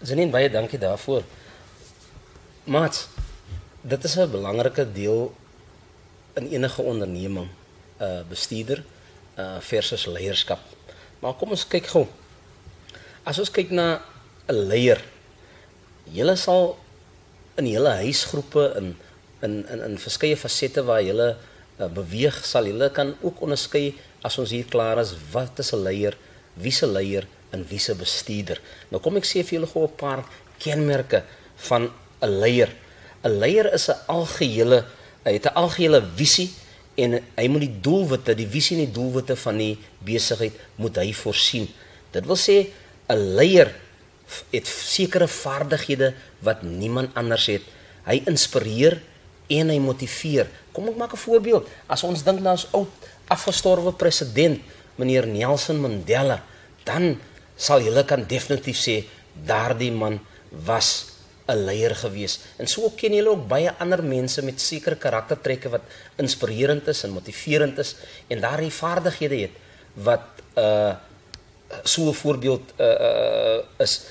Janine, baie dankie daarvoor. Maats, dit is 'n belangrike deel in enige onderneming, bestuurder versus leierskap. Maar kom ons kyk gou. As ons kyk na 'n leier, julle sal in julle huisgroepe in verskeie fasette waar julle beweeg, sal julle kan ook onderskei as ons hier klaar is, wat is 'n leier, wie se leier en wie se bestuurder. Nou kom ek sê vir julle gou 'n paar kenmerke van 'n leier. 'n Leier is 'n algehele, hy het 'n algehele visie en hy moet die doelwitte, die visie en die doelwitte van die besigheid moet hy voorsien. Dit wil sê 'n leier het sekere vaardighede wat niemand anders het. Hy inspireer en hy motiveer. Kom ek maak 'n voorbeeld. As ons dink na ons oud afgestorwe president, meneer Nelson Mandela, dan sal julle kan definitief sê daardie man was 'n leier gewees. En so ken julle ook baie ander mense met sekere karaktertrekke wat inspirerend is en motiverend is en daardie vaardighede het wat so 'n voorbeeld is.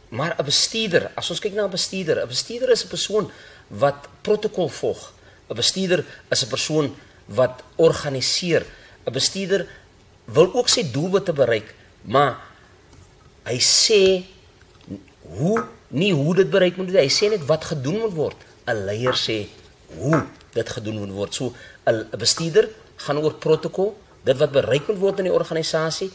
Maar 'n bestuurder, as ons kyk na 'n bestuurder is 'n persoon wat protokol volg. 'n Bestuurder is 'n persoon wat organiseer. 'n Bestuurder wil ook sy doelwitte bereik, maar hy sê nie hoe dit bereik moet word. Hy sê net wat gedoen moet word. 'n Leier sê hoe dit gedoen moet word. So 'n bestuurder gaan oor protokol, dit wat bereik moet word in die organisasie,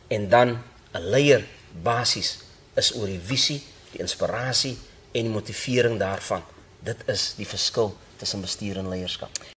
en dan 'n leier basies is oor die visie, die inspirasie en die motivering daarvan. Dit is die verskil tussen bestuur en leierskap.